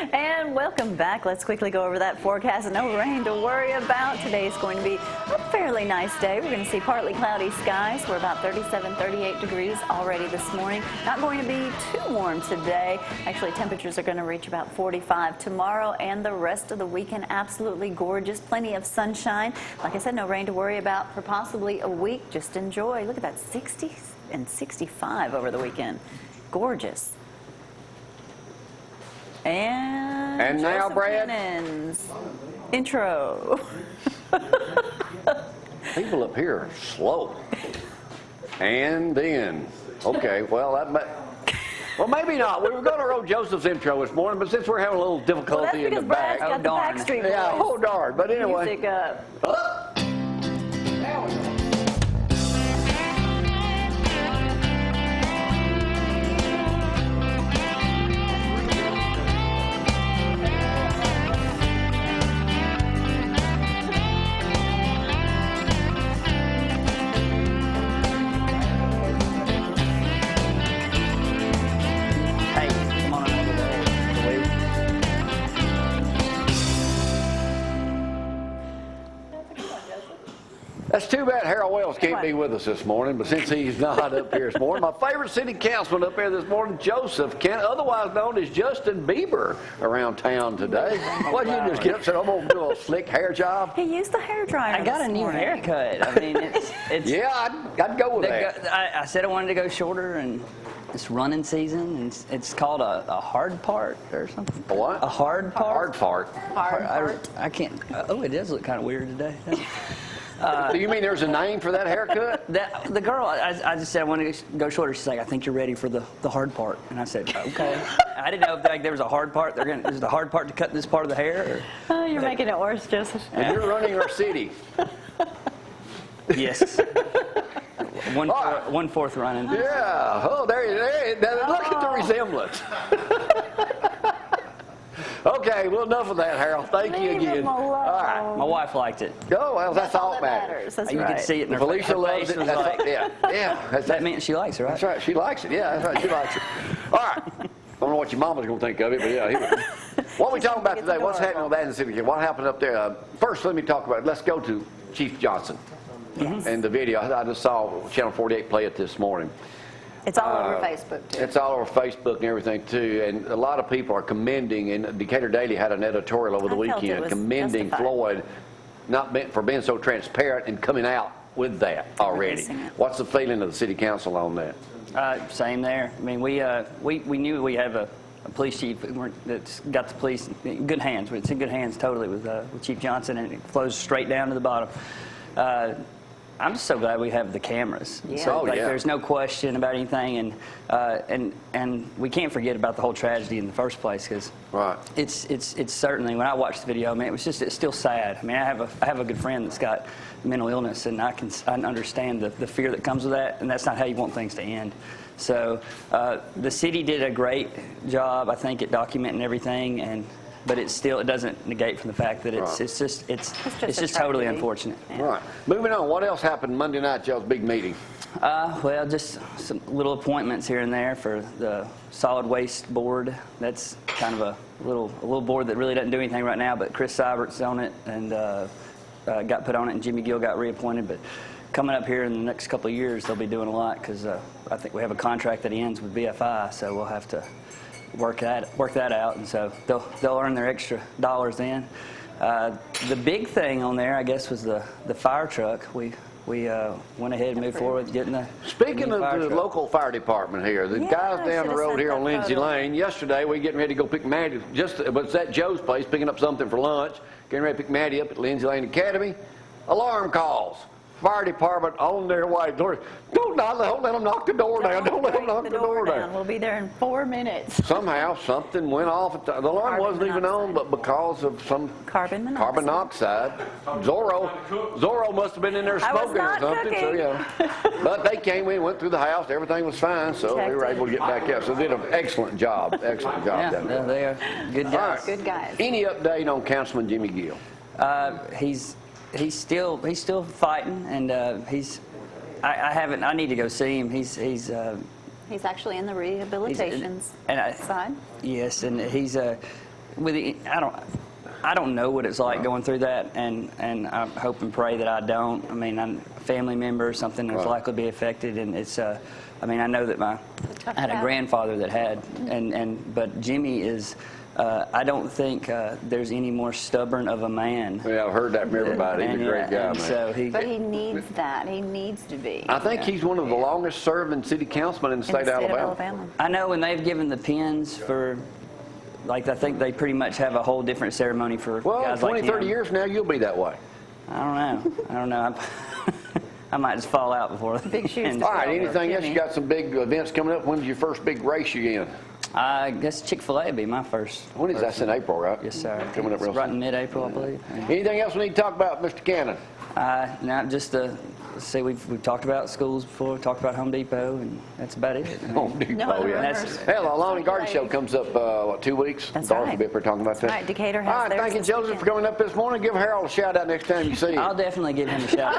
And welcome back. Let's quickly go over that forecast. No rain to worry about. Today's going to be a fairly nice day. We're going to see partly cloudy skies. We're about 37, 38 degrees already this morning. Not going to be too warm today. Actually, temperatures are going to reach about 45 tomorrow and the rest of the weekend. Absolutely gorgeous. Plenty of sunshine. Like I said, no rain to worry about for possibly a week. Just enjoy. Look at that, 60 and 65 over the weekend. Gorgeous. And now, Joseph Brad. Cannon's intro. People up here are slow. And then, okay, well, well, maybe not. We were going to roll Joseph's intro this morning, but since we're having a little difficulty in the back. Brad's got the Backstreet Boys. Yeah, oh darn. But anyway. Music up. Now we go. That's too bad Harold Wells can't be with us this morning, but since he's not up here this morning, my favorite city councilman up here this morning, Joseph Cannon, otherwise known as Justin Bieber, around town today. What did you just get up and said, I'm going to do a slick hair job? He used the hair dryer. I got a new haircut. I mean, it's yeah, I'd go with that. I said I wanted to go shorter, and it's running season, and it's called a hard part or something. A what? A hard part. Hard part. Hard part. I can't. Oh, it does look kind of weird today. Do you mean there's a name for that haircut? The girl, I just said I want to go shorter. She's like, I think you're ready for the hard part. And I said, okay. I didn't know if there was a hard part. Is the hard part to cut this part of the hair? Oh, you're making it worse, Joseph. And you're running our city. Yes. One fourth running. Yeah. Oh, there you go. Look at the resemblance. Okay, well, enough of that, Harold. Thank you again. All right. My wife liked it. Oh, well, that's all that matters. That's You right. could see it in her Felicia loves face. it. That's right. Yeah. That means she likes it, right? That's right. She likes it. Yeah, that's right. She likes it. All right. I don't know what your mama's going to think of it, but yeah. What are we talking about today? What's happening with that in the city? What happened up there? First, let me talk about it. Let's go to Chief Johnson and the video. I just saw Channel 48 play it this morning. It's all over Facebook, too. It's all over Facebook and everything, too. And a lot of people are commending, and Decatur Daily had an editorial over the weekend commending Floyd for being so transparent and coming out with that already. What's the feeling of the city council on that? Same there. I mean, we knew we have a police chief that's got the police in good hands. It's in good hands totally with Chief Johnson, and it flows straight down to the bottom. I'm just so glad we have the cameras. Yeah. So there's no question about anything, and we can't forget about the whole tragedy in the first place, because it's certainly, when I watched the video, man, it's still sad. I mean, I have a good friend that's got mental illness, and I understand the fear that comes with that, and that's not how you want things to end. So the city did a great job, I think, at documenting everything, but it doesn't negate from the fact that it's just totally unfortunate. Yeah. Right. Moving on. What else happened Monday night, y'all's big meeting? Well, just some little appointments here and there for the solid waste board. That's kind of a little board that really doesn't do anything right now, but Chris Seibert's on it and got put on it, and Jimmy Gill got reappointed. But coming up here in the next couple of years, they'll be doing a lot, because I think we have a contract that ends with BFI, so we'll have to work that out, and so they'll earn their extra dollars then. The big thing on there, I guess, was the fire truck. We went ahead and moved forward with getting the Speaking of the truck. Local fire department here, the guys down the road here on Lindsay Lane, yesterday we getting ready to go pick Maddie, it was at Joe's place, picking up something for lunch, getting ready to pick Maddie up at Lindsay Lane Academy. Alarm calls. Fire department on their way. Don't let them knock the door down. Don't let them knock the door down. We'll be there in 4 minutes. Somehow something went off. The alarm wasn't even on, but because of some carbon monoxide. Zorro must have been in there smoking or something. So yeah. But they came in, went through the house. Everything was fine, so they were able to get back out. So they did an excellent job. Excellent job. Yeah, they are good guys. All right. Good guys. Any update on Councilman Jimmy Gill? He's still fighting, and I need to go see him. He's actually in the rehabilitation side. Yes, and I don't know what it's like going through that, and I hope and pray that I don't. I mean, I'm a family member or something that's likely to be affected, and it's. I mean, I know that I had a grandfather that had, but Jimmy is. I don't think there's any more stubborn of a man. Yeah, I've heard that from everybody. He's a great guy, man. So But he needs that. He needs to be. I think he's one of the longest serving city councilmen in the state of Alabama. I know when they've given the pins for, like, I think they pretty much have a whole different ceremony for Well, guys 20, like him. 30 years from now, you'll be that way. I don't know. I might just fall out before. Big shoes to All right, fill, anything else? Jimmy. You got some big events coming up. When's your first big race you in? I guess Chick-fil-A would be my first. When is that? That's in April, right? Yes, sir. Coming up real Right soon. in mid-April, I believe. Anything else we need to talk about, Mr. Cannon? Now, just let's see, we've talked about schools before, talked about Home Depot, and that's about it. I mean, Home Depot, No other yeah. rumors. Hell, the Lawn and Garden Show comes up, what, 2 weeks? That's Dorothy right. will be up here talking about that. Right, Decatur has All right, theirs thank you, this Joseph, weekend. for coming up this morning. Give Harold a shout out next time you see him. I'll definitely give him a shout out.